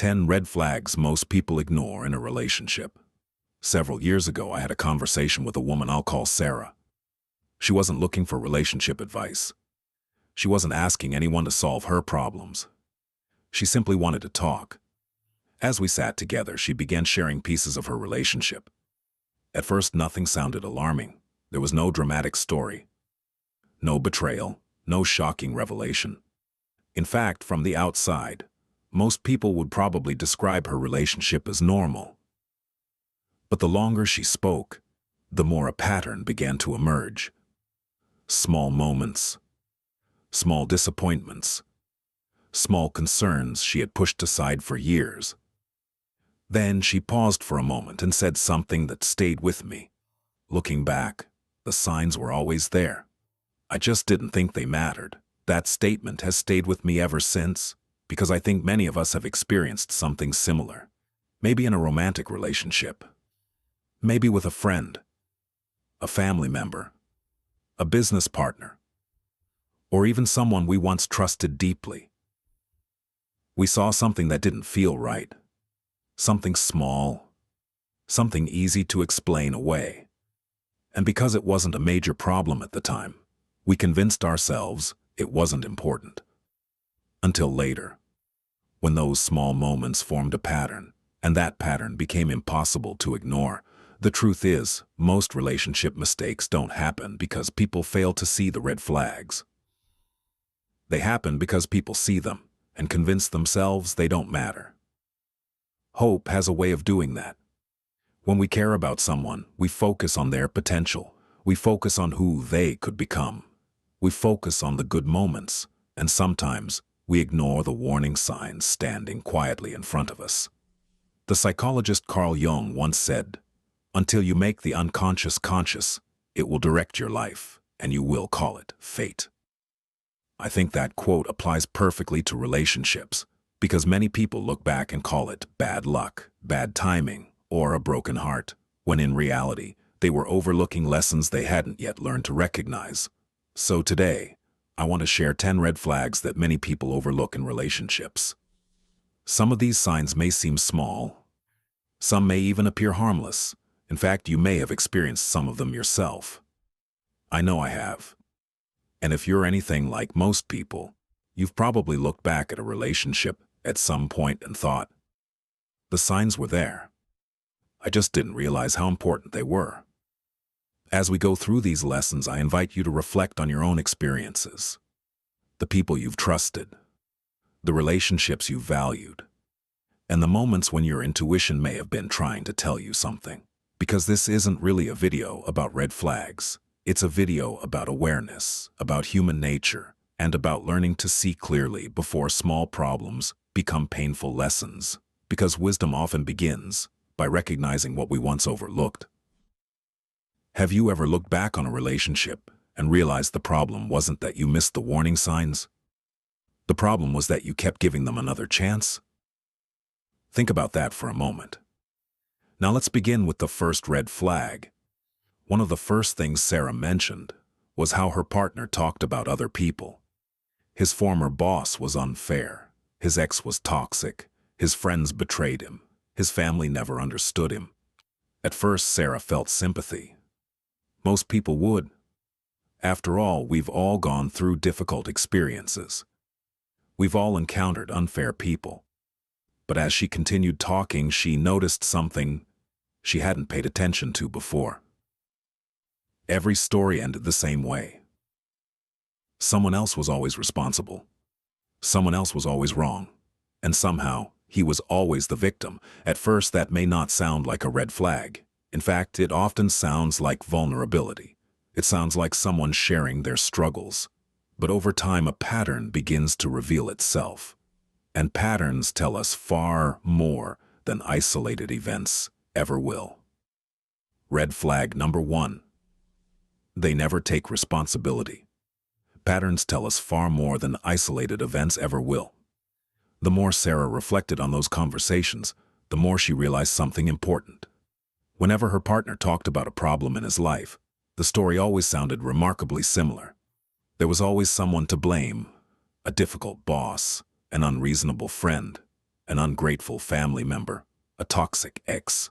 10 red flags most people ignore in a relationship. Several years ago, I had a conversation with a woman I'll call Sarah. She wasn't looking for relationship advice. She wasn't asking anyone to solve her problems. She simply wanted to talk. As we sat together, she began sharing pieces of her relationship. At first, nothing sounded alarming. There was no dramatic story. No betrayal, no shocking revelation. In fact, from the outside, most people would probably describe her relationship as normal. But the longer she spoke, the more a pattern began to emerge. Small moments, small disappointments, small concerns she had pushed aside for years. Then she paused for a moment and said something that stayed with me. Looking back, the signs were always there. I just didn't think they mattered. That statement has stayed with me ever since, because I think many of us have experienced something similar. Maybe in a romantic relationship. Maybe with a friend, a family member, a business partner, or even someone we once trusted deeply. We saw something that didn't feel right. Something small, something easy to explain away. And because it wasn't a major problem at the time, we convinced ourselves it wasn't important. Until later, when those small moments formed a pattern, and that pattern became impossible to ignore. The truth is, most relationship mistakes don't happen because people fail to see the red flags. They happen because people see them and convince themselves they don't matter. Hope has a way of doing that. When we care about someone, we focus on their potential. We focus on who they could become. We focus on the good moments, and sometimes we ignore the warning signs standing quietly in front of us. The psychologist Carl Jung once said, "Until you make the unconscious conscious, it will direct your life, and you will call it fate." I think that quote applies perfectly to relationships, because many people look back and call it bad luck, bad timing, or a broken heart, when in reality, they were overlooking lessons they hadn't yet learned to recognize. So today, I want to share 10 red flags that many people overlook in relationships. Some of these signs may seem small. Some may even appear harmless. In fact, you may have experienced some of them yourself. I know I have. And if you're anything like most people, you've probably looked back at a relationship at some point and thought, the signs were there. I just didn't realize how important they were. As we go through these lessons, I invite you to reflect on your own experiences, the people you've trusted, the relationships you've valued, and the moments when your intuition may have been trying to tell you something. Because this isn't really a video about red flags. It's a video about awareness, about human nature, and about learning to see clearly before small problems become painful lessons. Because wisdom often begins by recognizing what we once overlooked. Have you ever looked back on a relationship and realized the problem wasn't that you missed the warning signs? The problem was that you kept giving them another chance? Think about that for a moment. Now let's begin with the first red flag. One of the first things Sarah mentioned was how her partner talked about other people. His former boss was unfair. His ex was toxic. His friends betrayed him. His family never understood him. At first, Sarah felt sympathy. Most people would. After all, we've all gone through difficult experiences. We've all encountered unfair people. But as she continued talking, she noticed something she hadn't paid attention to before. Every story ended the same way. Someone else was always responsible. Someone else was always wrong. And somehow, he was always the victim. At first, that may not sound like a red flag. In fact, it often sounds like vulnerability. It sounds like someone sharing their struggles. But over time, a pattern begins to reveal itself. And patterns tell us far more than isolated events ever will. Red flag number 1. They never take responsibility. Patterns tell us far more than isolated events ever will. The more Sarah reflected on those conversations, the more she realized something important. Whenever her partner talked about a problem in his life, the story always sounded remarkably similar. There was always someone to blame, a difficult boss, an unreasonable friend, an ungrateful family member, a toxic ex.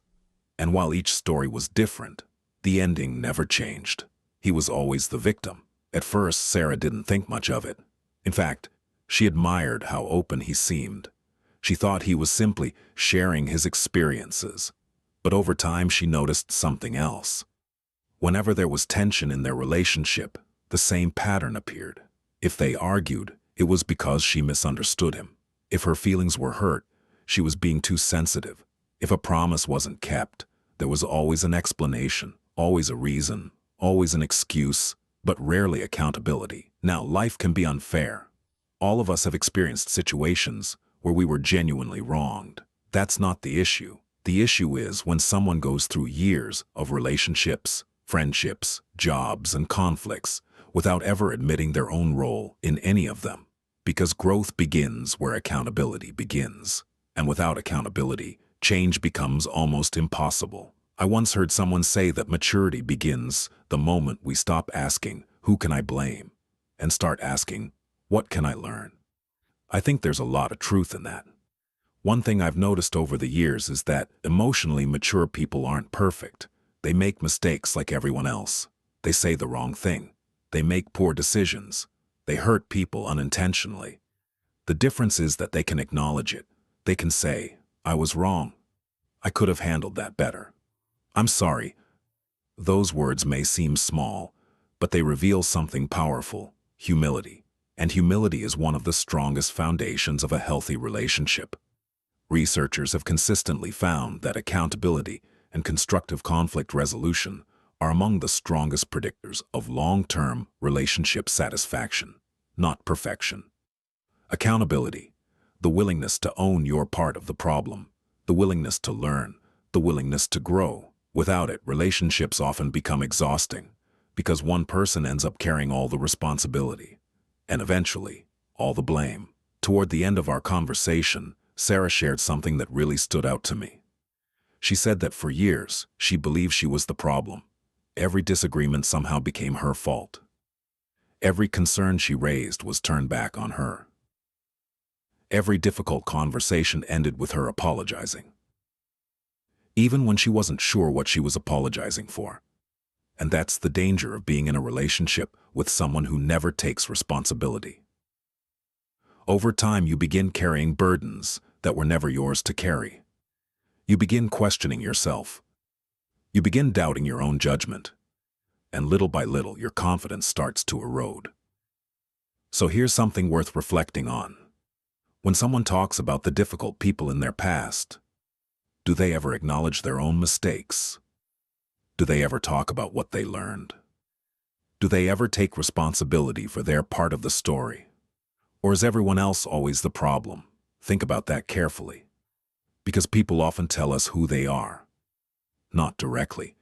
And while each story was different, the ending never changed. He was always the victim. At first, Sarah didn't think much of it. In fact, she admired how open he seemed. She thought he was simply sharing his experiences. But over time, she noticed something else. Whenever there was tension in their relationship, the same pattern appeared. If they argued, it was because she misunderstood him. If her feelings were hurt, she was being too sensitive. If a promise wasn't kept, there was always an explanation, always a reason, always an excuse, but rarely accountability. Now, life can be unfair. All of us have experienced situations where we were genuinely wronged. That's not the issue. The issue is when someone goes through years of relationships, friendships, jobs, and conflicts without ever admitting their own role in any of them. Because growth begins where accountability begins. And without accountability, change becomes almost impossible. I once heard someone say that maturity begins the moment we stop asking, "Who can I blame?" and start asking, "What can I learn?" I think there's a lot of truth in that. One thing I've noticed over the years is that emotionally mature people aren't perfect. They make mistakes like everyone else. They say the wrong thing. They make poor decisions. They hurt people unintentionally. The difference is that they can acknowledge it. They can say, "I was wrong. I could have handled that better. I'm sorry." Those words may seem small, but they reveal something powerful: humility. And humility is one of the strongest foundations of a healthy relationship. Researchers have consistently found that accountability and constructive conflict resolution are among the strongest predictors of long-term relationship satisfaction, not perfection. Accountability, the willingness to own your part of the problem, the willingness to learn, the willingness to grow. Without it, relationships often become exhausting because one person ends up carrying all the responsibility and eventually all the blame. Toward the end of our conversation, Sarah shared something that really stood out to me. She said that for years, she believed she was the problem. Every disagreement somehow became her fault. Every concern she raised was turned back on her. Every difficult conversation ended with her apologizing, even when she wasn't sure what she was apologizing for. And that's the danger of being in a relationship with someone who never takes responsibility. Over time, you begin carrying burdens that were never yours to carry. You begin questioning yourself. You begin doubting your own judgment. And little by little, your confidence starts to erode. So here's something worth reflecting on. When someone talks about the difficult people in their past, do they ever acknowledge their own mistakes? Do they ever talk about what they learned? Do they ever take responsibility for their part of the story? Or is everyone else always the problem? Think about that carefully. Because people often tell us who they are. Not directly,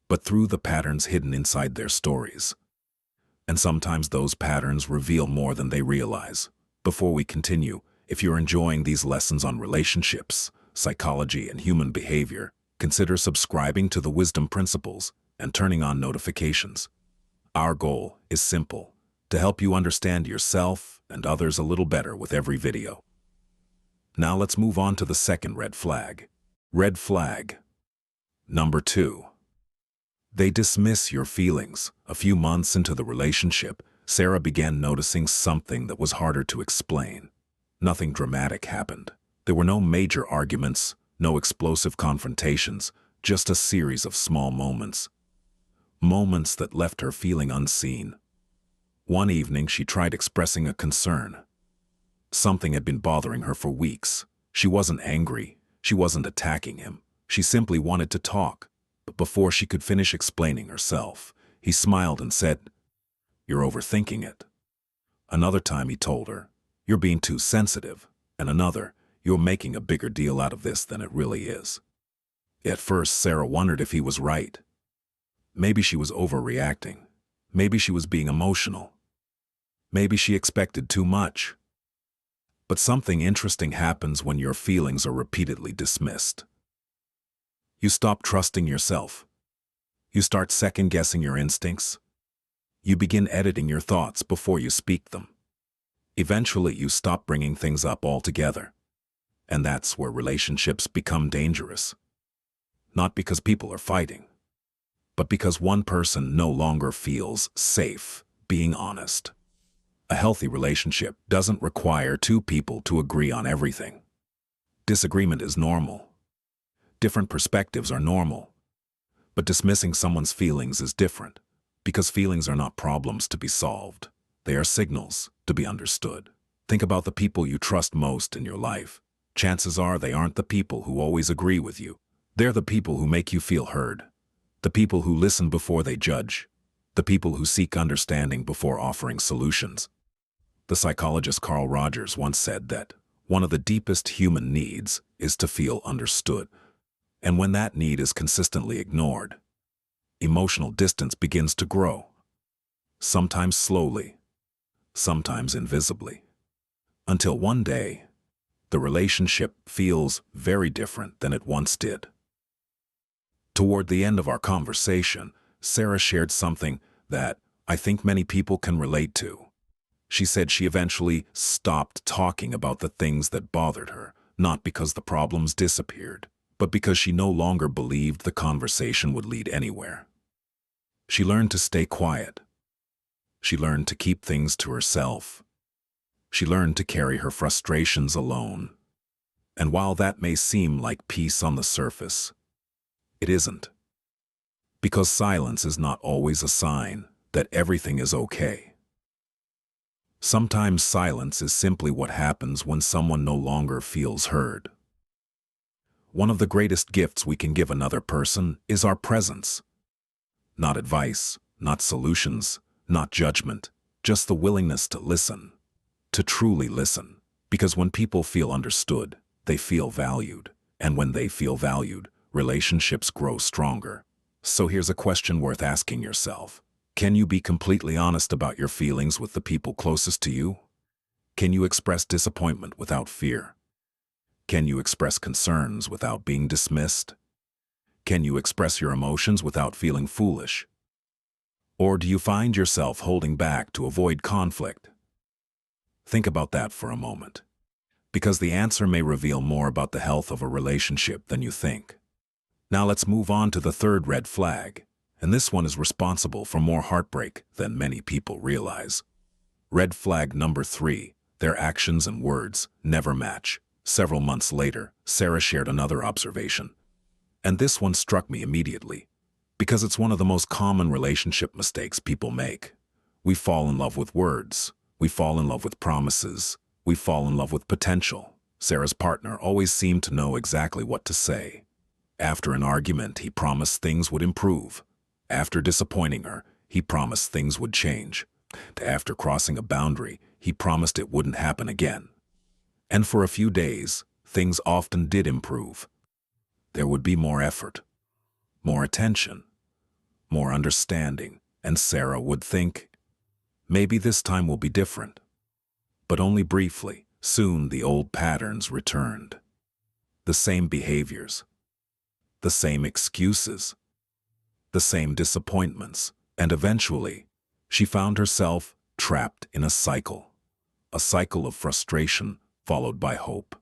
but through the patterns hidden inside their stories. And sometimes those patterns reveal more than they realize. Before we continue, if you're enjoying these lessons on relationships, psychology, and human behavior, consider subscribing to the Wisdom Principles and turning on notifications. Our goal is simple: to help you understand yourself and others a little better with every video. Now let's move on to the second red flag. Red flag number 2. They dismiss your feelings. A few months into the relationship, Sarah began noticing something that was harder to explain. Nothing dramatic happened. There were no major arguments, no explosive confrontations, just a series of small moments. Moments that left her feeling unseen. One evening, she tried expressing a concern. Something had been bothering her for weeks. She wasn't angry. She wasn't attacking him. She simply wanted to talk. But before she could finish explaining herself, he smiled and said, "You're overthinking it." Another time he told her, "You're being too sensitive." And another, "You're making a bigger deal out of this than it really is." At first, Sarah wondered if he was right. Maybe she was overreacting. Maybe she was being emotional. Maybe she expected too much. But something interesting happens when your feelings are repeatedly dismissed. You stop trusting yourself. You start second-guessing your instincts. You begin editing your thoughts before you speak them. Eventually, you stop bringing things up altogether. And that's where relationships become dangerous. Not because people are fighting, but because one person no longer feels safe being honest. A healthy relationship doesn't require two people to agree on everything. Disagreement is normal. Different perspectives are normal. But dismissing someone's feelings is different, because feelings are not problems to be solved. They are signals to be understood. Think about the people you trust most in your life. Chances are they aren't the people who always agree with you. They're the people who make you feel heard. The people who listen before they judge. The people who seek understanding before offering solutions. The psychologist Carl Rogers once said that one of the deepest human needs is to feel understood. And when that need is consistently ignored, emotional distance begins to grow. Sometimes slowly, sometimes invisibly. Until one day, the relationship feels very different than it once did. Toward the end of our conversation, Sarah shared something that I think many people can relate to. She said she eventually stopped talking about the things that bothered her, not because the problems disappeared, but because she no longer believed the conversation would lead anywhere. She learned to stay quiet. She learned to keep things to herself. She learned to carry her frustrations alone. And while that may seem like peace on the surface, it isn't. Because silence is not always a sign that everything is okay. Sometimes silence is simply what happens when someone no longer feels heard. One of the greatest gifts we can give another person is our presence. Not advice, not solutions, not judgment, just the willingness to listen. To truly listen. Because when people feel understood, they feel valued. And when they feel valued, relationships grow stronger. So here's a question worth asking yourself. Can you be completely honest about your feelings with the people closest to you? Can you express disappointment without fear? Can you express concerns without being dismissed? Can you express your emotions without feeling foolish? Or do you find yourself holding back to avoid conflict? Think about that for a moment, because the answer may reveal more about the health of a relationship than you think. Now let's move on to the third red flag, and this one is responsible for more heartbreak than many people realize. Red flag number 3, their actions and words never match. Several months later, Sarah shared another observation. And this one struck me immediately, because it's one of the most common relationship mistakes people make. We fall in love with words. We fall in love with promises. We fall in love with potential. Sarah's partner always seemed to know exactly what to say. After an argument, he promised things would improve. After disappointing her, he promised things would change. After crossing a boundary, he promised it wouldn't happen again. And for a few days, things often did improve. There would be more effort, more attention, more understanding, and Sarah would think, maybe this time will be different. But only briefly. Soon the old patterns returned. The same behaviors, the same excuses, the same disappointments, and eventually, she found herself trapped in a cycle of frustration followed by hope,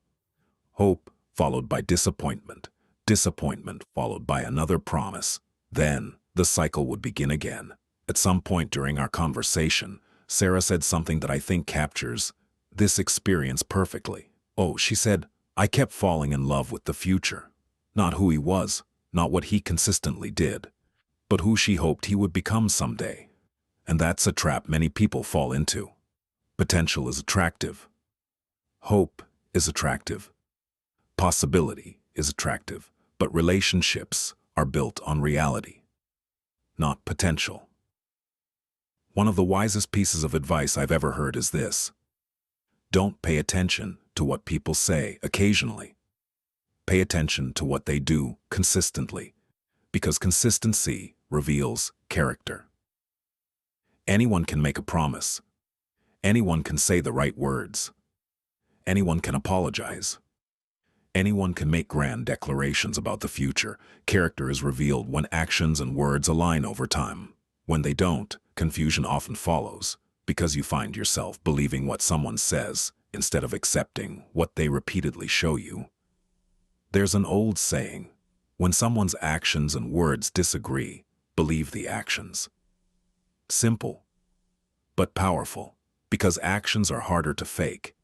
hope followed by disappointment, disappointment followed by another promise. Then, the cycle would begin again. At some point during our conversation, Sarah said something that I think captures this experience perfectly. Oh, she said, I kept falling in love with the future. Not who he was, not what he consistently did, but who she hoped he would become someday. And that's a trap many people fall into. Potential is attractive. Hope is attractive. Possibility is attractive. But relationships are built on reality, not potential. One of the wisest pieces of advice I've ever heard is this. Don't pay attention to what people say occasionally. Pay attention to what they do consistently, because consistency reveals character. Anyone can make a promise. Anyone can say the right words. Anyone can apologize. Anyone can make grand declarations about the future. Character is revealed when actions and words align over time. When they don't, confusion often follows, because you find yourself believing what someone says instead of accepting what they repeatedly show you. There's an old saying, when someone's actions and words disagree, believe the actions. Simple, but powerful, because actions are harder to fake.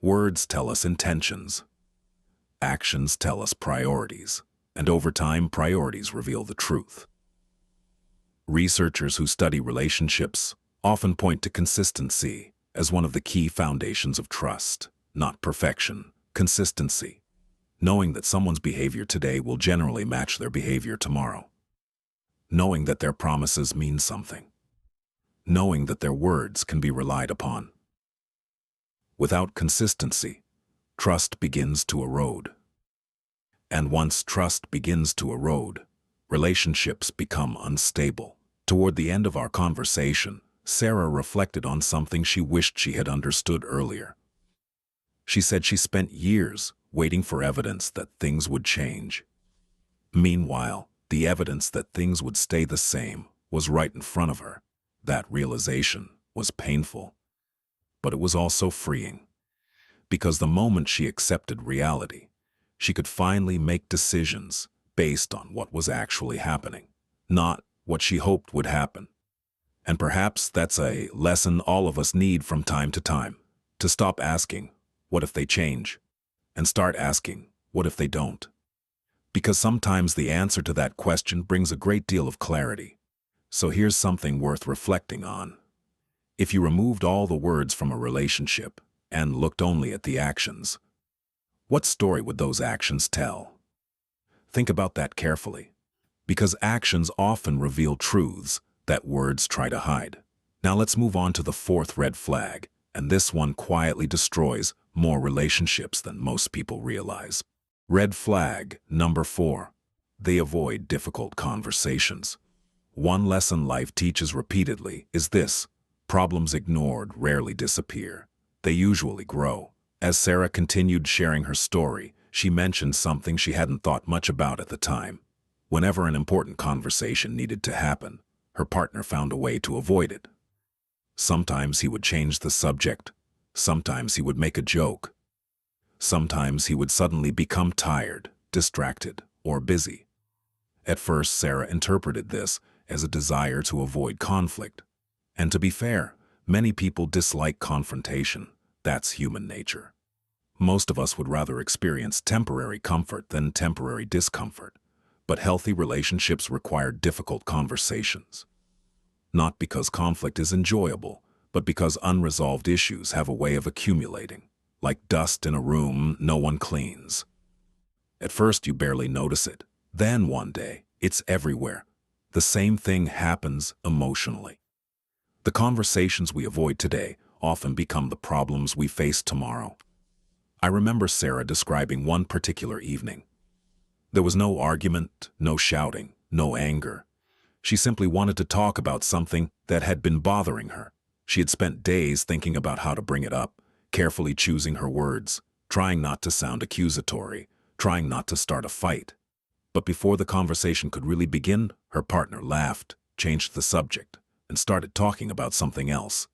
Words tell us intentions. Actions tell us priorities, and over time, priorities reveal the truth. Researchers who study relationships often point to consistency as one of the key foundations of trust, not perfection, consistency. Knowing that someone's behavior today will generally match their behavior tomorrow. Knowing that their promises mean something. Knowing that their words can be relied upon. Without consistency, trust begins to erode. And once trust begins to erode, relationships become unstable. Toward the end of our conversation, Sarah reflected on something she wished she had understood earlier. She said she spent years waiting for evidence that things would change. Meanwhile, the evidence that things would stay the same was right in front of her. That realization was painful, but it was also freeing. Because the moment she accepted reality, she could finally make decisions based on what was actually happening, not what she hoped would happen. And perhaps that's a lesson all of us need from time to time, to stop asking, what if they change? And start asking, what if they don't? Because sometimes the answer to that question brings a great deal of clarity. So here's something worth reflecting on. If you removed all the words from a relationship and looked only at the actions, what story would those actions tell? Think about that carefully, because actions often reveal truths that words try to hide. Now let's move on to the fourth red flag, and this one quietly destroys more relationships than most people realize. Red flag number 4. They avoid difficult conversations. One lesson life teaches repeatedly is this: problems ignored rarely disappear. They usually grow. As Sarah continued sharing her story, she mentioned something she hadn't thought much about at the time. Whenever an important conversation needed to happen, her partner found a way to avoid it. Sometimes he would change the subject. Sometimes he would make a joke. Sometimes he would suddenly become tired, distracted, or busy. At first, Sarah interpreted this as a desire to avoid conflict. And to be fair, many people dislike confrontation. That's human nature. Most of us would rather experience temporary comfort than temporary discomfort. But healthy relationships require difficult conversations. Not because conflict is enjoyable, but because unresolved issues have a way of accumulating, like dust in a room no one cleans. At first you barely notice it. Then one day, it's everywhere. The same thing happens emotionally. The conversations we avoid today often become the problems we face tomorrow. I remember Sarah describing one particular evening. There was no argument, no shouting, no anger. She simply wanted to talk about something that had been bothering her. She had spent days thinking about how to bring it up, carefully choosing her words, trying not to sound accusatory, trying not to start a fight. But before the conversation could really begin, her partner laughed, changed the subject, and started talking about something else.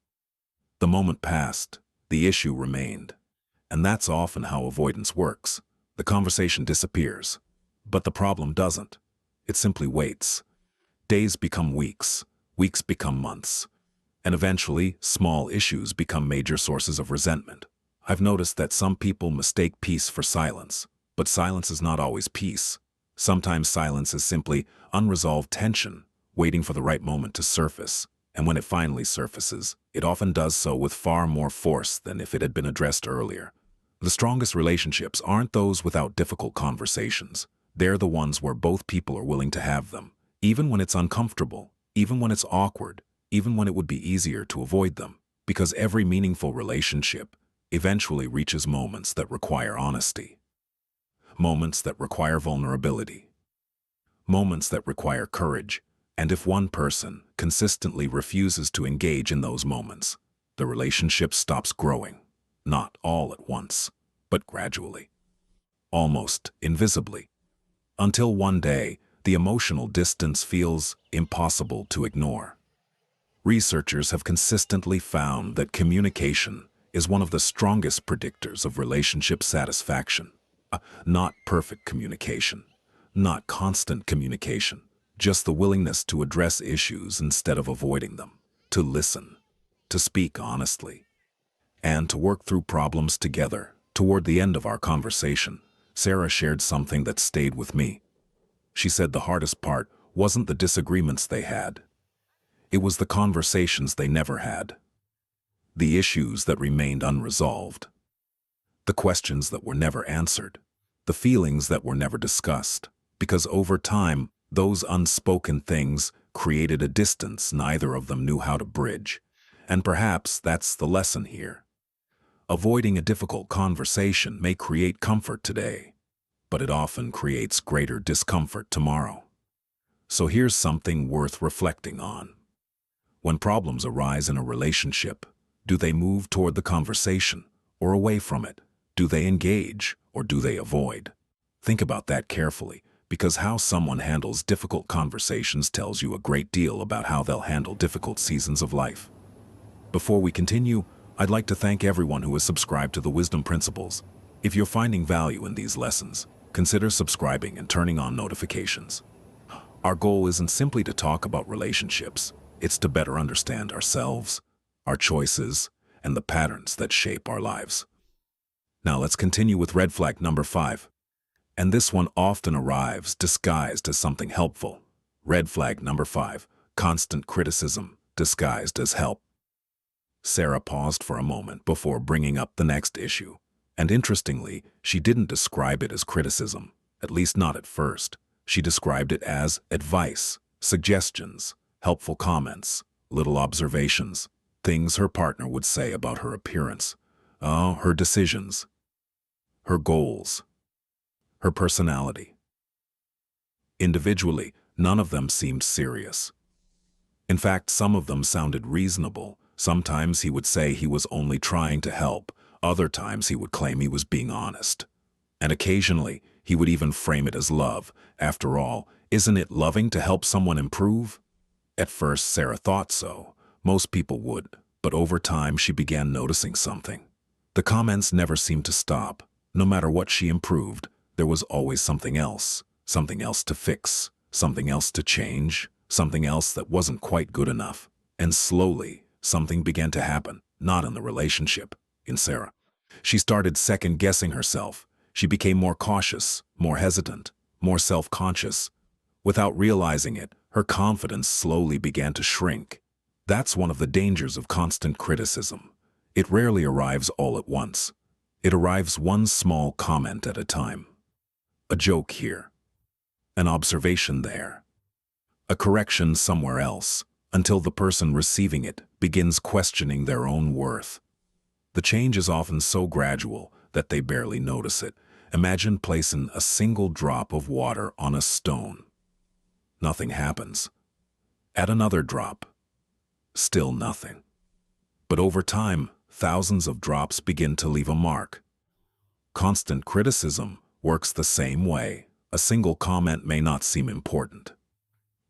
The moment passed, the issue remained. And that's often how avoidance works. The conversation disappears, but the problem doesn't. It simply waits. Days become weeks, weeks become months, and eventually, small issues become major sources of resentment. I've noticed that some people mistake peace for silence, but silence is not always peace. Sometimes silence is simply unresolved tension, waiting for the right moment to surface, and when it finally surfaces, it often does so with far more force than if it had been addressed earlier. The strongest relationships aren't those without difficult conversations. They're the ones where both people are willing to have them, even when it's uncomfortable, even when it's awkward, even when it would be easier to avoid them. Because every meaningful relationship eventually reaches moments that require honesty, moments that require vulnerability, moments that require courage. And if one person consistently refuses to engage in those moments, the relationship stops growing, not all at once, but gradually, almost invisibly, until one day the emotional distance feels impossible to ignore. Researchers have consistently found that communication is one of the strongest predictors of relationship satisfaction. Not perfect communication, not constant communication, just the willingness to address issues instead of avoiding them, to listen, to speak honestly, and to work through problems together. Toward the end of our conversation, Sarah shared something that stayed with me. She said the hardest part wasn't the disagreements they had. It was the conversations they never had. The issues that remained unresolved. The questions that were never answered. The feelings that were never discussed. Because over time, those unspoken things created a distance neither of them knew how to bridge. And perhaps that's the lesson here. Avoiding a difficult conversation may create comfort today, but it often creates greater discomfort tomorrow. So here's something worth reflecting on. When problems arise in a relationship, do they move toward the conversation or away from it? Do they engage or do they avoid? Think about that carefully, because how someone handles difficult conversations tells you a great deal about how they'll handle difficult seasons of life. Before we continue, I'd like to thank everyone who has subscribed to the Wisdom Principles. If you're finding value in these lessons, consider subscribing and turning on notifications. Our goal isn't simply to talk about relationships, it's to better understand ourselves, our choices, and the patterns that shape our lives. Now let's continue with red flag number 5. And this one often arrives disguised as something helpful. Red flag number 5, constant criticism disguised as help. Sarah paused for a moment before bringing up the next issue. And interestingly, she didn't describe it as criticism, at least not at first. She described it as advice, suggestions, helpful comments, little observations, things her partner would say about her appearance, her decisions, her goals, her personality. Individually, none of them seemed serious. In fact, some of them sounded reasonable. Sometimes he would say he was only trying to help. Other times he would claim he was being honest. And occasionally, he would even frame it as love. After all, isn't it loving to help someone improve? At first, Sarah thought so. Most people would. But over time, she began noticing something. The comments never seemed to stop. No matter what she improved, there was always something else to fix, something else to change, something else that wasn't quite good enough. And slowly, something began to happen, not in the relationship, in Sarah. She started second-guessing herself. She became more cautious, more hesitant, more self-conscious. Without realizing it, her confidence slowly began to shrink. That's one of the dangers of constant criticism. It rarely arrives all at once. It arrives one small comment at a time. A joke here, an observation there, a correction somewhere else, until the person receiving it begins questioning their own worth. The change is often so gradual that they barely notice it. Imagine placing a single drop of water on a stone. Nothing happens. Add another drop. Still nothing. But over time, thousands of drops begin to leave a mark. Constant criticism works the same way. A single comment may not seem important,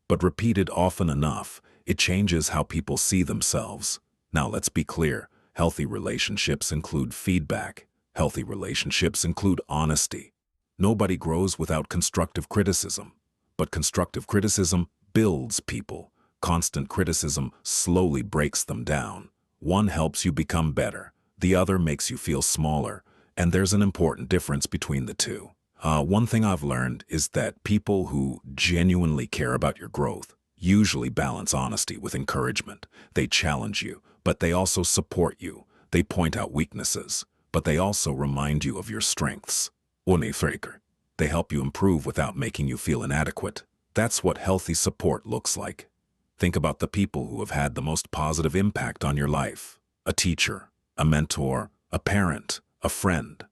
but repeated often enough, it changes how people see themselves. Now let's be clear, healthy relationships include feedback. Healthy relationships include honesty. Nobody grows without constructive criticism, but constructive criticism builds people. Constant criticism slowly breaks them down. One helps you become better, the other makes you feel smaller, and there's an important difference between the two. One thing I've learned is that people who genuinely care about your growth usually balance honesty with encouragement. They challenge you, but they also support you. They point out weaknesses, but they also remind you of your strengths. They help you improve without making you feel inadequate. That's what healthy support looks like. Think about the people who have had the most positive impact on your life. A teacher, a mentor, a parent, a friend.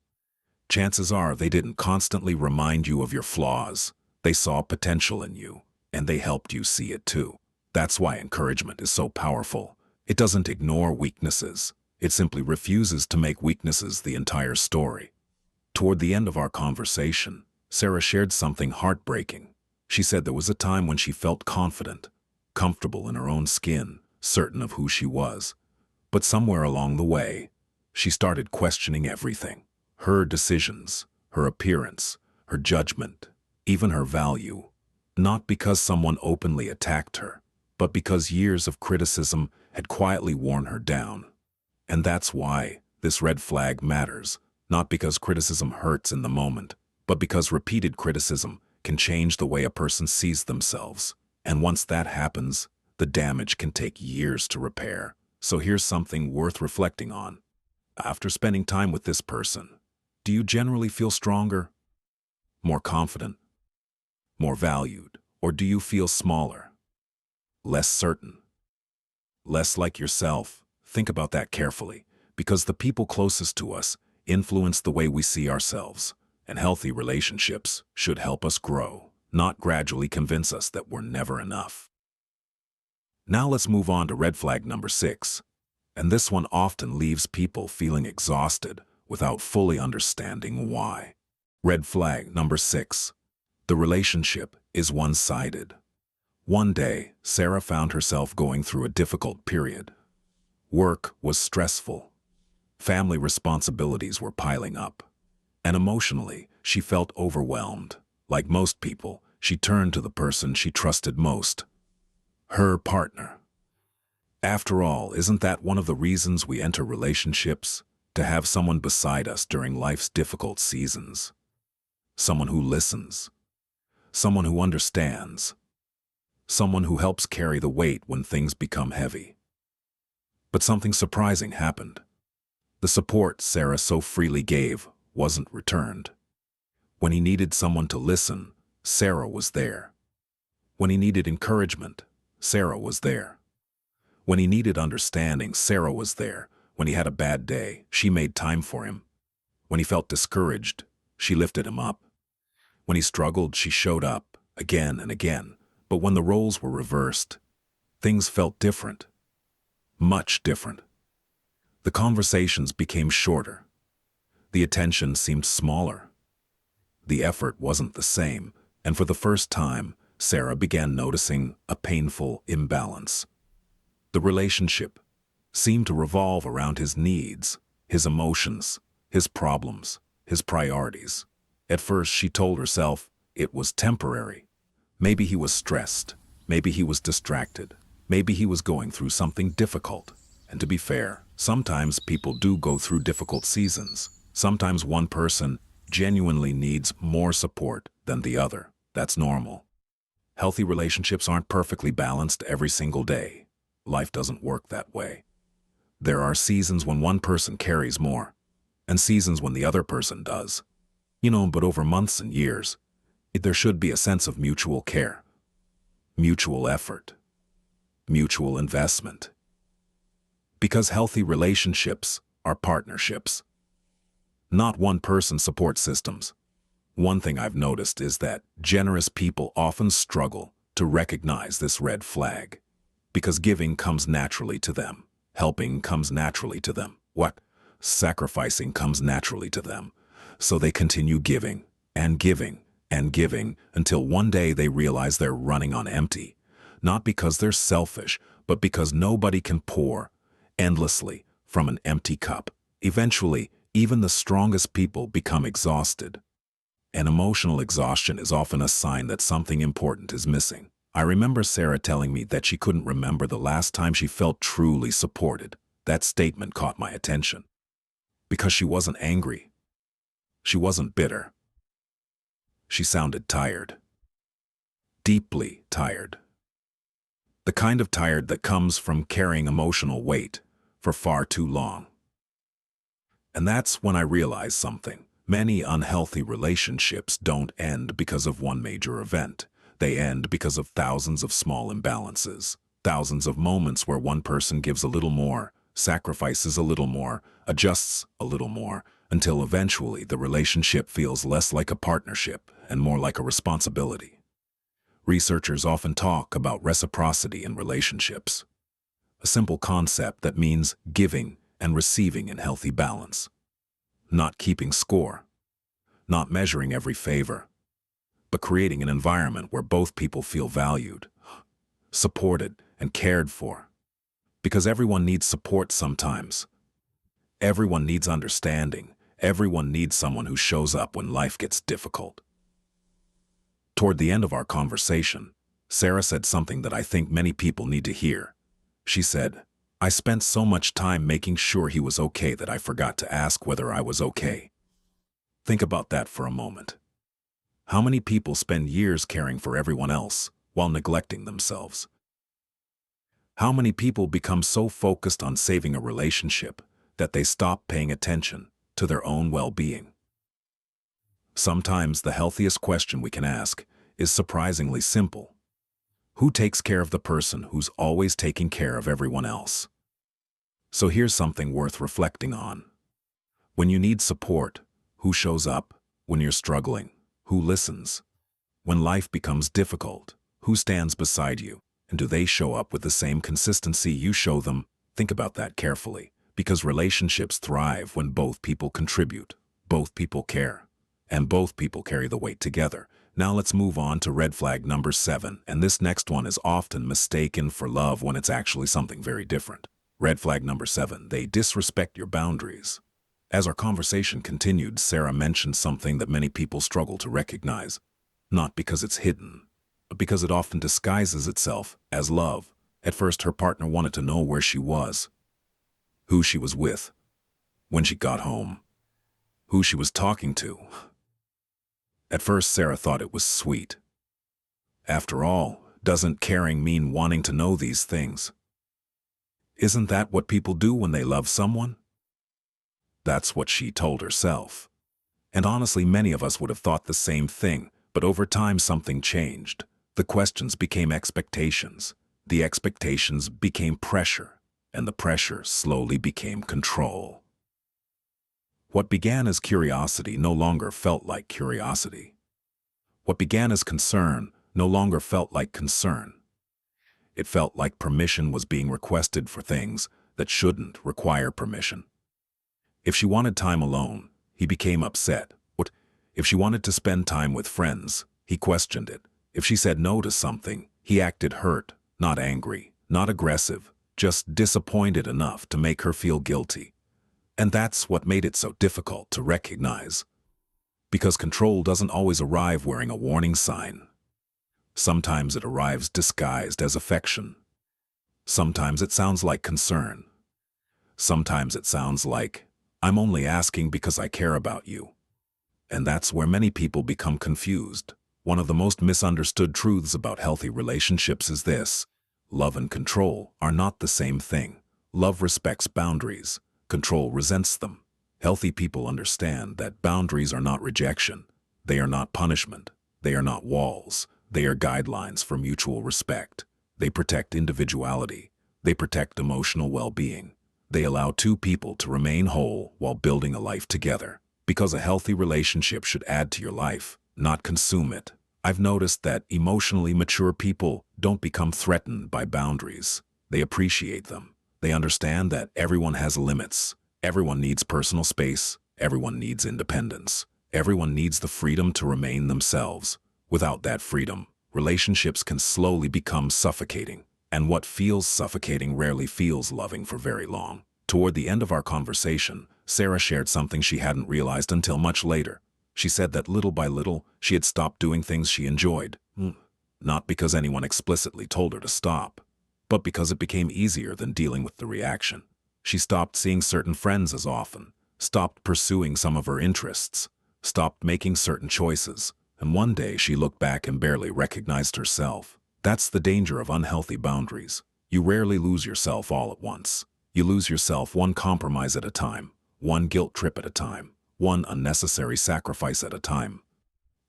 Chances are they didn't constantly remind you of your flaws. They saw potential in you, and they helped you see it too. That's why encouragement is so powerful. It doesn't ignore weaknesses. It simply refuses to make weaknesses the entire story. Toward the end of our conversation, Sarah shared something heartbreaking. She said there was a time when she felt confident, comfortable in her own skin, certain of who she was. But somewhere along the way, She started questioning everything: her decisions, her appearance, her judgment, even her value. Not because someone openly attacked her, but because years of criticism had quietly worn her down. And that's why this red flag matters, not because criticism hurts in the moment, but because repeated criticism can change the way a person sees themselves. And once that happens, the damage can take years to repair. So here's something worth reflecting on. After spending time with this person, do you generally feel stronger, more confident, more valued, or do you feel smaller, less certain, less like yourself? Think about that carefully, because the people closest to us influence the way we see ourselves, and healthy relationships should help us grow, not gradually convince us that we're never enough. Now let's move on to red flag number 6, and this one often leaves people feeling exhausted without fully understanding why. Red flag number 6. The relationship is one-sided. One day, Sarah found herself going through a difficult period. Work was stressful. Family responsibilities were piling up. And emotionally, she felt overwhelmed. Like most people, she turned to the person she trusted most: her partner. After all, isn't that one of the reasons we enter relationships? To have someone beside us during life's difficult seasons. Someone who listens. Someone who understands. Someone who helps carry the weight when things become heavy. But something surprising happened. The support Sarah so freely gave wasn't returned. When he needed someone to listen, Sarah was there. When he needed encouragement, Sarah was there. When he needed understanding, Sarah was there. When he had a bad day, she made time for him. When he felt discouraged, she lifted him up. When he struggled, she showed up, again and again. But when the roles were reversed, things felt different. Much different. The conversations became shorter. The attention seemed smaller. The effort wasn't the same, and for the first time, Sarah began noticing a painful imbalance. The relationship seemed to revolve around his needs, his emotions, his problems, his priorities. At first, she told herself it was temporary. Maybe he was stressed. Maybe he was distracted. Maybe he was going through something difficult. And to be fair, sometimes people do go through difficult seasons. Sometimes one person genuinely needs more support than the other. That's normal. Healthy relationships aren't perfectly balanced every single day. Life doesn't work that way. There are seasons when one person carries more, and seasons when the other person does. But over months and years, there should be a sense of mutual care, mutual effort, mutual investment. Because healthy relationships are partnerships, not one-person support systems. One thing I've noticed is that generous people often struggle to recognize this red flag, because giving comes naturally to them, helping comes naturally to them. Sacrificing comes naturally to them. So they continue giving and giving and giving until one day they realize they're running on empty, not because they're selfish, but because nobody can pour endlessly from an empty cup. Eventually, even the strongest people become exhausted. And emotional exhaustion is often a sign that something important is missing. I remember Sarah telling me that she couldn't remember the last time she felt truly supported. That statement caught my attention. Because she wasn't angry. She wasn't bitter. She sounded tired. Deeply tired. The kind of tired that comes from carrying emotional weight for far too long. And that's when I realized something. Many unhealthy relationships don't end because of one major event. They end because of thousands of small imbalances. Thousands of moments where one person gives a little more, sacrifices a little more, adjusts a little more, until eventually the relationship feels less like a partnership and more like a responsibility. Researchers often talk about reciprocity in relationships, a simple concept that means giving and receiving in healthy balance. Not keeping score, not measuring every favor, but creating an environment where both people feel valued, supported, and cared for. Because everyone needs support sometimes, Everyone needs understanding. Everyone needs someone who shows up when life gets difficult. Toward the end of our conversation, Sarah said something that I think many people need to hear. She said, "I spent so much time making sure he was okay that I forgot to ask whether I was okay." Think about that for a moment. How many people spend years caring for everyone else while neglecting themselves? How many people become so focused on saving a relationship that they stop paying attention to their own well-being? Sometimes the healthiest question we can ask is surprisingly simple. Who takes care of the person who's always taking care of everyone else? So here's something worth reflecting on. When you need support, who shows up? When you're struggling, who listens? When life becomes difficult, who stands beside you? And do they show up with the same consistency you show them? Think about that carefully, because relationships thrive when both people contribute, both people care, and both people carry the weight together. Now let's move on to red flag number 7, and this next one is often mistaken for love when it's actually something very different. Red flag number 7, they disrespect your boundaries. As our conversation continued, Sarah mentioned something that many people struggle to recognize, not because it's hidden, but because it often disguises itself as love. At first, her partner wanted to know where she was, who she was with, when she got home, who she was talking to. At first, Sarah thought it was sweet. After all, doesn't caring mean wanting to know these things? Isn't that what people do when they love someone? That's what she told herself. And honestly, many of us would have thought the same thing, but over time something changed. The questions became expectations. The expectations became pressure, and the pressure slowly became control. What began as curiosity no longer felt like curiosity. What began as concern no longer felt like concern. It felt like permission was being requested for things that shouldn't require permission. If she wanted time alone, he became upset. If she wanted to spend time with friends, he questioned it. If she said no to something, he acted hurt, not angry, not aggressive, just disappointed enough to make her feel guilty. And that's what made it so difficult to recognize. Because control doesn't always arrive wearing a warning sign. Sometimes it arrives disguised as affection. Sometimes it sounds like concern. Sometimes it sounds like, "I'm only asking because I care about you." And that's where many people become confused. One of the most misunderstood truths about healthy relationships is this: love and control are not the same thing. Love respects boundaries. Control resents them. Healthy people understand that boundaries are not rejection. They are not punishment. They are not walls. They are guidelines for mutual respect. They protect individuality. They protect emotional well-being. They allow two people to remain whole while building a life together. Because a healthy relationship should add to your life, not consume it. I've noticed that emotionally mature people don't become threatened by boundaries. They appreciate them. They understand that everyone has limits. Everyone needs personal space. Everyone needs independence. Everyone needs the freedom to remain themselves. Without that freedom, relationships can slowly become suffocating. And what feels suffocating rarely feels loving for very long. Toward the end of our conversation, Sarah shared something she hadn't realized until much later. She said that little by little, she had stopped doing things she enjoyed. Not because anyone explicitly told her to stop, but because it became easier than dealing with the reaction. She stopped seeing certain friends as often, stopped pursuing some of her interests, stopped making certain choices, and one day she looked back and barely recognized herself. That's the danger of unhealthy boundaries. You rarely lose yourself all at once. You lose yourself one compromise at a time, one guilt trip at a time, one unnecessary sacrifice at a time,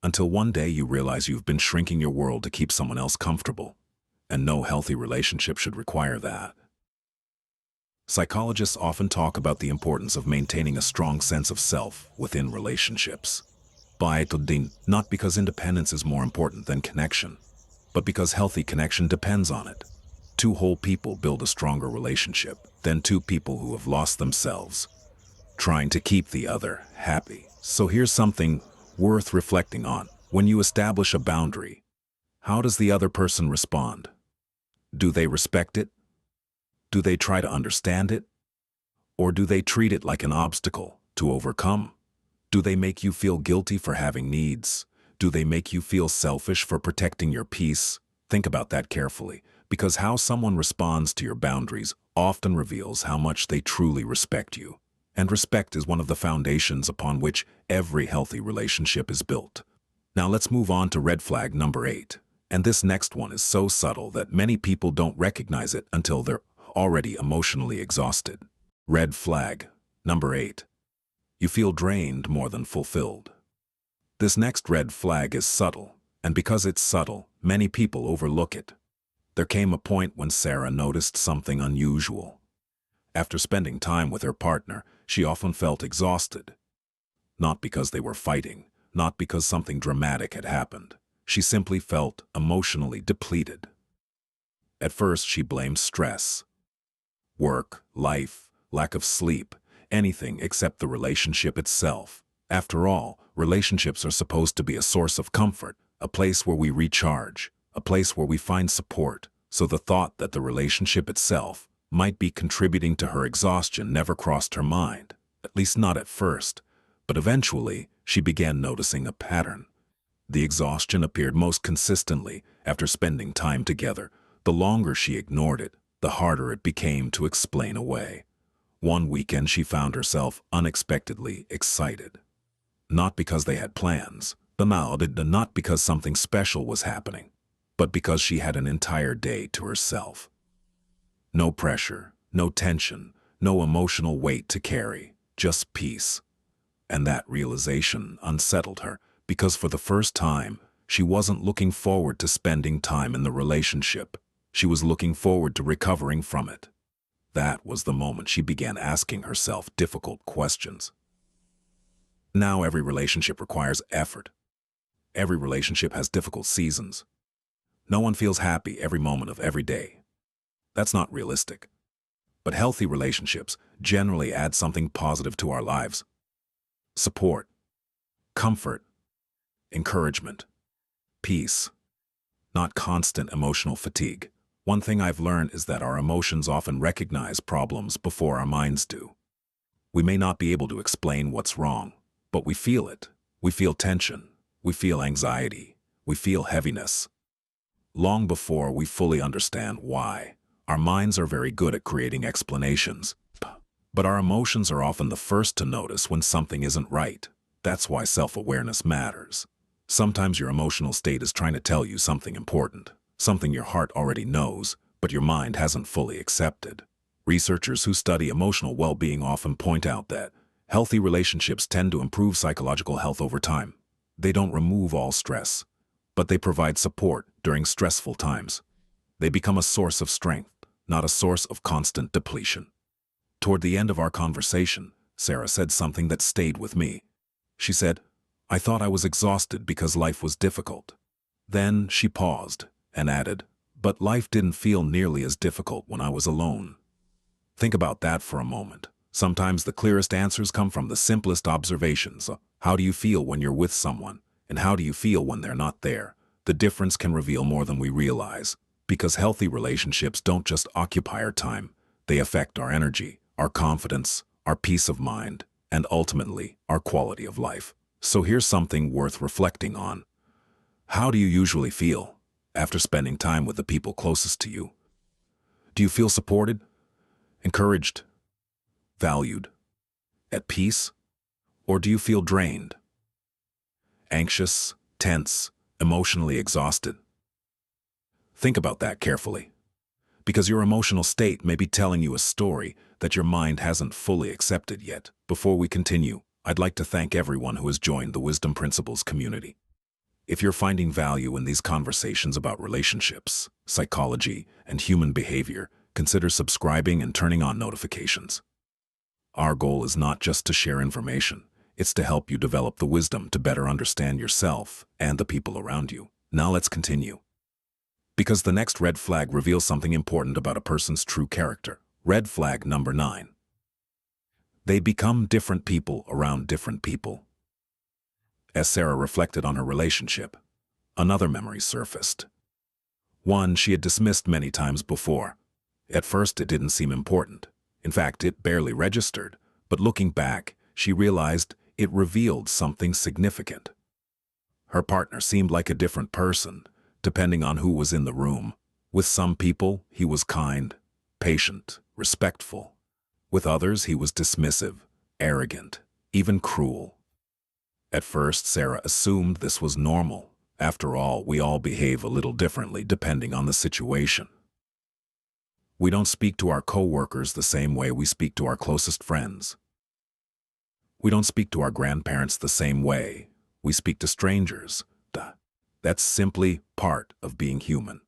until one day you realize you've been shrinking your world to keep someone else comfortable. And no healthy relationship should require that. Psychologists often talk about the importance of maintaining a strong sense of self within relationships. Not because independence is more important than connection, but because healthy connection depends on it. Two whole people build a stronger relationship than two people who have lost themselves, trying to keep the other happy. So here's something worth reflecting on. When you establish a boundary, how does the other person respond? Do they respect it? Do they try to understand it? Or do they treat it like an obstacle to overcome? Do they make you feel guilty for having needs? Do they make you feel selfish for protecting your peace? Think about that carefully, because how someone responds to your boundaries often reveals how much they truly respect you. And respect is one of the foundations upon which every healthy relationship is built. Now let's move on to red flag number 8. And this next one is so subtle that many people don't recognize it until they're already emotionally exhausted. Red flag number 8. You feel drained more than fulfilled. This next red flag is subtle, and because it's subtle, many people overlook it. There came a point when Sarah noticed something unusual. After spending time with her partner, she often felt exhausted. Not because they were fighting, not because something dramatic had happened. She simply felt emotionally depleted. At first, she blamed stress. Work, life, lack of sleep, anything except the relationship itself. After all, relationships are supposed to be a source of comfort, a place where we recharge, a place where we find support. So the thought that the relationship itself might be contributing to her exhaustion never crossed her mind, at least not at first. But eventually, she began noticing a pattern. The exhaustion appeared most consistently after spending time together. The longer she ignored it, the harder it became to explain away. One weekend she found herself unexpectedly excited. Not because they had plans, not because something special was happening, but because she had an entire day to herself. No pressure, no tension, no emotional weight to carry, just peace. And that realization unsettled her, because for the first time, she wasn't looking forward to spending time in the relationship. She was looking forward to recovering from it. That was the moment she began asking herself difficult questions. Now every relationship requires effort. Every relationship has difficult seasons. No one feels happy every moment of every day. That's not realistic. But healthy relationships generally add something positive to our lives. Support, comfort, encouragement, peace, not constant emotional fatigue. One thing I've learned is that our emotions often recognize problems before our minds do. We may not be able to explain what's wrong, but we feel it. We feel tension. We feel anxiety. We feel heaviness. Long before we fully understand why, our minds are very good at creating explanations. But our emotions are often the first to notice when something isn't right. That's why self-awareness matters. Sometimes your emotional state is trying to tell you something important, something your heart already knows, but your mind hasn't fully accepted. Researchers who study emotional well-being often point out that healthy relationships tend to improve psychological health over time. They don't remove all stress, but they provide support during stressful times. They become a source of strength, not a source of constant depletion. Toward the end of our conversation, Sarah said something that stayed with me. She said, "I thought I was exhausted because life was difficult." Then she paused and added, "But life didn't feel nearly as difficult when I was alone." Think about that for a moment. Sometimes the clearest answers come from the simplest observations. How do you feel when you're with someone? And how do you feel when they're not there? The difference can reveal more than we realize, because healthy relationships don't just occupy our time. They affect our energy, our confidence, our peace of mind, and ultimately, our quality of life. So here's something worth reflecting on. How do you usually feel after spending time with the people closest to you? Do you feel supported, encouraged, valued, at peace? Or do you feel drained, anxious, tense, emotionally exhausted? Think about that carefully, because your emotional state may be telling you a story that your mind hasn't fully accepted yet. Before we continue, I'd like to thank everyone who has joined the Wisdom Principles community. If you're finding value in these conversations about relationships, psychology, and human behavior, consider subscribing and turning on notifications. Our goal is not just to share information, it's to help you develop the wisdom to better understand yourself and the people around you. Now let's continue. Because the next red flag reveals something important about a person's true character. Red flag number 9. They become different people around different people. As Sarah reflected on her relationship, another memory surfaced. One she had dismissed many times before. At first it didn't seem important. In fact, it barely registered, but looking back, she realized it revealed something significant. Her partner seemed like a different person, depending on who was in the room. With some people, he was kind, patient, respectful. With others, he was dismissive, arrogant, even cruel. At first, Sarah assumed this was normal. After all, we all behave a little differently depending on the situation. We don't speak to our coworkers the same way we speak to our closest friends. We don't speak to our grandparents the same way we speak to strangers. That's simply part of being human.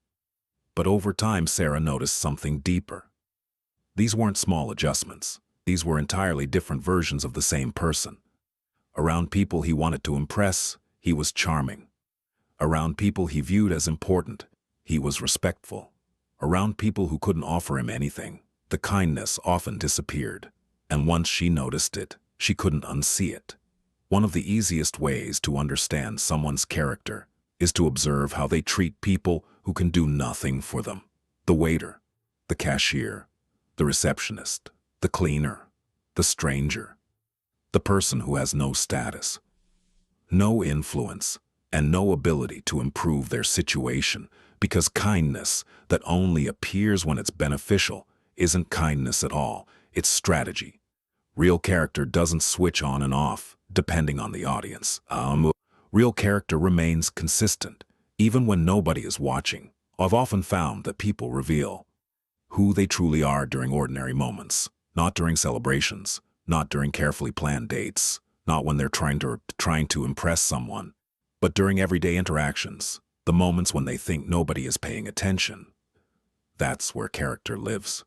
But over time, Sarah noticed something deeper. These weren't small adjustments. These were entirely different versions of the same person. Around people he wanted to impress, he was charming. Around people he viewed as important, he was respectful. Around people who couldn't offer him anything, the kindness often disappeared. And once she noticed it, she couldn't unsee it. One of the easiest ways to understand someone's character is to observe how they treat people who can do nothing for them. The waiter, the cashier, the receptionist, the cleaner, the stranger, the person who has no status, no influence, and no ability to improve their situation, because kindness that only appears when it's beneficial isn't kindness at all, it's strategy. Real character doesn't switch on and off, depending on the audience. Real character remains consistent, even when nobody is watching. I've often found that people reveal who they truly are during ordinary moments, not during celebrations, not during carefully planned dates, not when they're trying to impress someone, but during everyday interactions, the moments when they think nobody is paying attention. That's where character lives.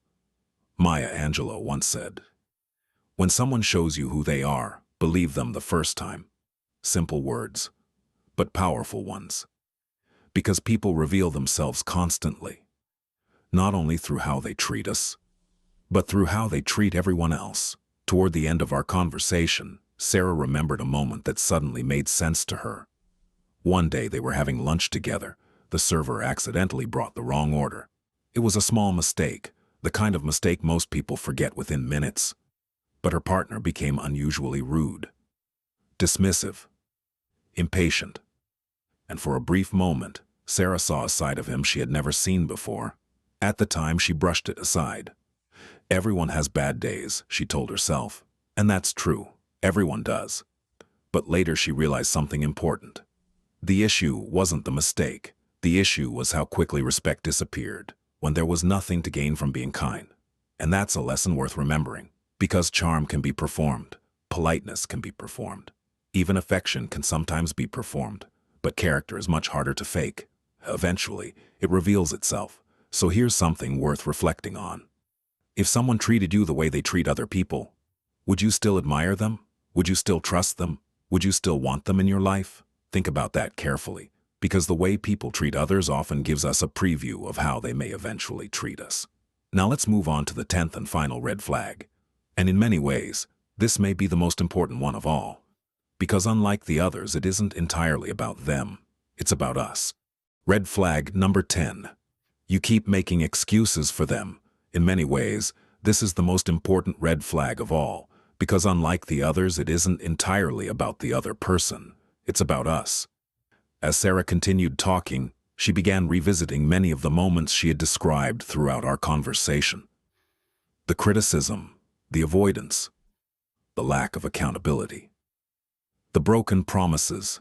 Maya Angelou once said, "When someone shows you who they are, believe them the first time." Simple words, but powerful ones. Because people reveal themselves constantly, not only through how they treat us, but through how they treat everyone else. Toward the end of our conversation, Sarah remembered a moment that suddenly made sense to her. One day they were having lunch together. The server accidentally brought the wrong order. It was a small mistake, the kind of mistake most people forget within minutes. But her partner became unusually rude, dismissive, impatient. And for a brief moment, Sarah saw a side of him she had never seen before. At the time, she brushed it aside. Everyone has bad days, she told herself. And that's true. Everyone does. But later she realized something important. The issue wasn't the mistake. The issue was how quickly respect disappeared when there was nothing to gain from being kind. And that's a lesson worth remembering. Because charm can be performed, politeness can be performed, even affection can sometimes be performed, but character is much harder to fake. Eventually, it reveals itself. So here's something worth reflecting on. If someone treated you the way they treat other people, would you still admire them? Would you still trust them? Would you still want them in your life? Think about that carefully, because the way people treat others often gives us a preview of how they may eventually treat us. Now let's move on to the 10th and final red flag. And in many ways, this may be the most important one of all. Because unlike the others, it isn't entirely about them. It's about us. Red flag number 10. You keep making excuses for them. In many ways, this is the most important red flag of all. Because unlike the others, it isn't entirely about the other person. It's about us. As Sarah continued talking, she began revisiting many of the moments she had described throughout our conversation. The criticism, the avoidance, the lack of accountability, the broken promises,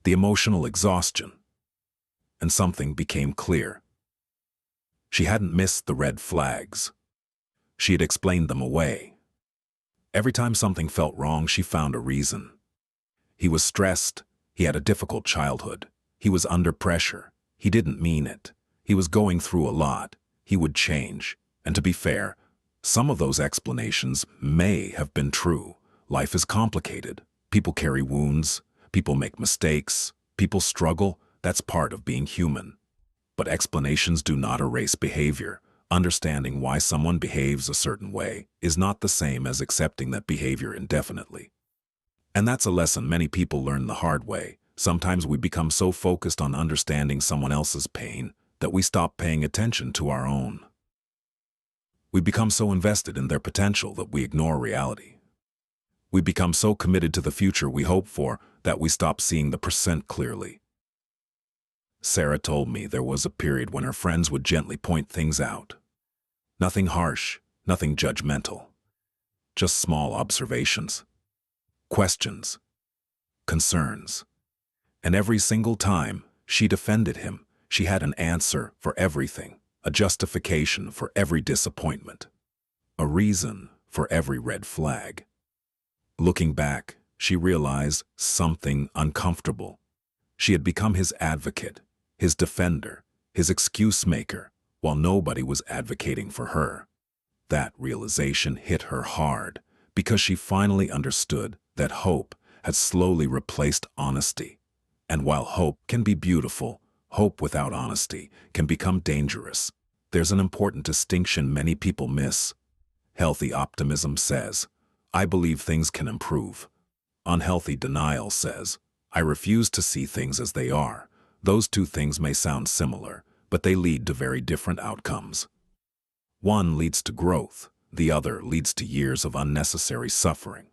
the emotional exhaustion, and something became clear. She hadn't missed the red flags. She had explained them away. Every time something felt wrong, she found a reason. He was stressed. He had a difficult childhood. He was under pressure. He didn't mean it. He was going through a lot. He would change. And to be fair, some of those explanations may have been true. Life is complicated. People carry wounds. People make mistakes. People struggle. That's part of being human. But explanations do not erase behavior. Understanding why someone behaves a certain way is not the same as accepting that behavior indefinitely. And that's a lesson many people learn the hard way. Sometimes we become so focused on understanding someone else's pain that we stop paying attention to our own. We become so invested in their potential that we ignore reality. We become so committed to the future we hope for that we stop seeing the percent clearly. Sarah told me there was a period when her friends would gently point things out. Nothing harsh, nothing judgmental. Just small observations, questions, concerns. And every single time she defended him, she had an answer for everything, a justification for every disappointment, a reason for every red flag. Looking back, she realized something uncomfortable. She had become his advocate, his defender, his excuse maker, while nobody was advocating for her. That realization hit her hard because she finally understood that hope had slowly replaced honesty. And while hope can be beautiful, hope without honesty can become dangerous. There's an important distinction many people miss. Healthy optimism says, I believe things can improve. Unhealthy denial says, I refuse to see things as they are. Those two things may sound similar, but they lead to very different outcomes. One leads to growth, the other leads to years of unnecessary suffering.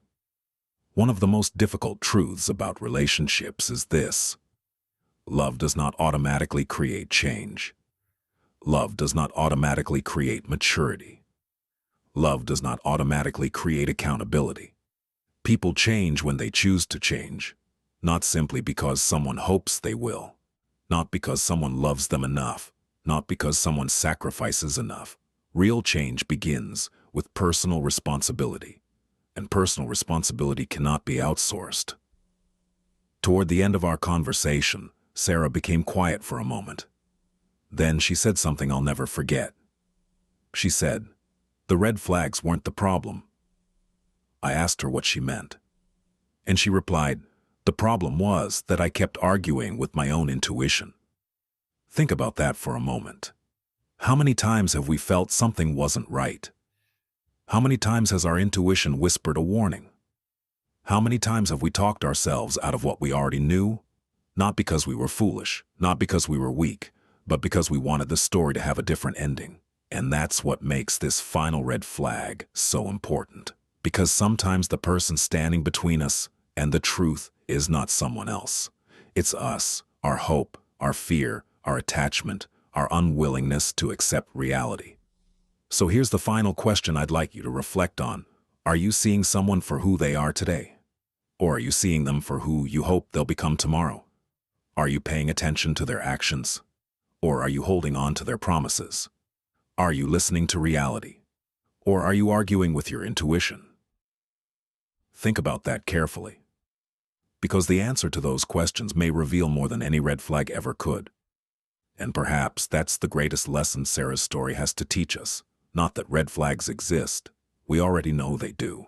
One of the most difficult truths about relationships is this: love does not automatically create change. Love does not automatically create maturity. Love does not automatically create accountability. People change when they choose to change, not simply because someone hopes they will, not because someone loves them enough, not because someone sacrifices enough. Real change begins with personal responsibility, and personal responsibility cannot be outsourced. Toward the end of our conversation, Sarah became quiet for a moment. Then she said something I'll never forget. She said, "The red flags weren't the problem." I asked her what she meant, and she replied, "The problem was that I kept arguing with my own intuition." Think about that for a moment. How many times have we felt something wasn't right? How many times has our intuition whispered a warning? How many times have we talked ourselves out of what we already knew? Not because we were foolish, not because we were weak, but because we wanted the story to have a different ending. And that's what makes this final red flag so important. Because sometimes the person standing between us and the truth is not someone else. It's us, our hope, our fear, our attachment, our unwillingness to accept reality. So here's the final question I'd like you to reflect on. Are you seeing someone for who they are today? Or are you seeing them for who you hope they'll become tomorrow? Are you paying attention to their actions? Or are you holding on to their promises? Are you listening to reality? Or are you arguing with your intuition? Think about that carefully, because the answer to those questions may reveal more than any red flag ever could. And perhaps that's the greatest lesson Sarah's story has to teach us. Not that red flags exist. We already know they do.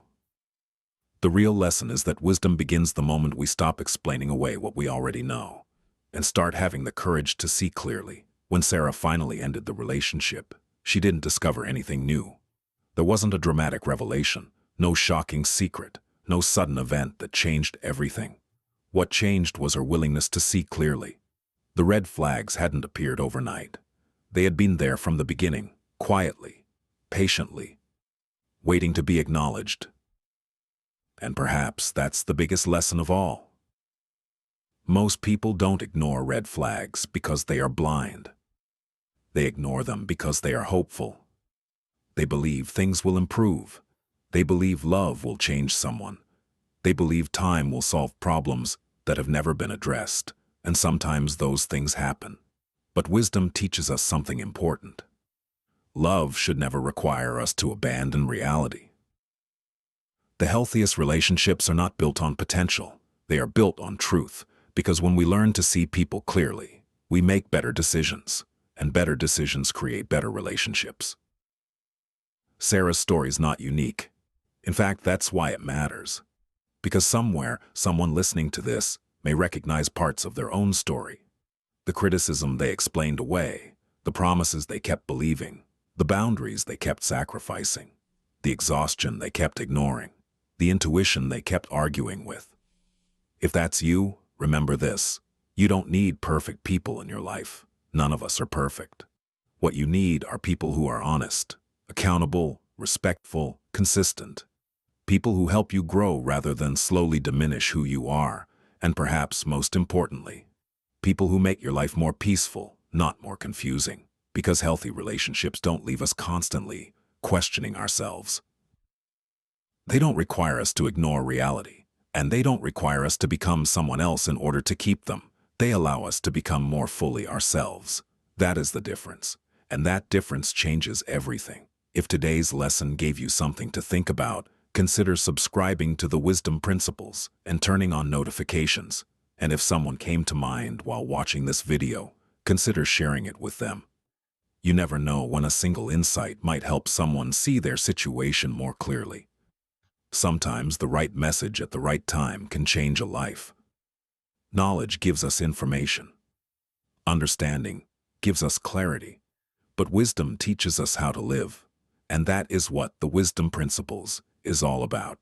The real lesson is that wisdom begins the moment we stop explaining away what we already know and start having the courage to see clearly. When Sarah finally ended the relationship, she didn't discover anything new. There wasn't a dramatic revelation, no shocking secret, no sudden event that changed everything. What changed was her willingness to see clearly. The red flags hadn't appeared overnight. They had been there from the beginning, quietly, patiently, waiting to be acknowledged. And perhaps that's the biggest lesson of all. Most people don't ignore red flags because they are blind. They ignore them because they are hopeful. They believe things will improve. They believe love will change someone. They believe time will solve problems that have never been addressed. And sometimes those things happen. But wisdom teaches us something important. Love should never require us to abandon reality. The healthiest relationships are not built on potential. They are built on truth, because when we learn to see people clearly, we make better decisions, and better decisions create better relationships. Sarah's story is not unique. In fact, that's why it matters. Because somewhere, someone listening to this may recognize parts of their own story. The criticism they explained away, the promises they kept believing, the boundaries they kept sacrificing, the exhaustion they kept ignoring, the intuition they kept arguing with. If that's you, remember this: you don't need perfect people in your life. None of us are perfect. What you need are people who are honest, accountable, respectful, consistent. People who help you grow rather than slowly diminish who you are, and perhaps most importantly, people who make your life more peaceful, not more confusing, because healthy relationships don't leave us constantly questioning ourselves. They don't require us to ignore reality, and they don't require us to become someone else in order to keep them. They allow us to become more fully ourselves. That is the difference, and that difference changes everything. If today's lesson gave you something to think about, consider subscribing to the Wisdom Principles and turning on notifications. And if someone came to mind while watching this video, consider sharing it with them. You never know when a single insight might help someone see their situation more clearly. Sometimes the right message at the right time can change a life. Knowledge gives us information. Understanding gives us clarity. But wisdom teaches us how to live. And that is what the Wisdom Principles is all about.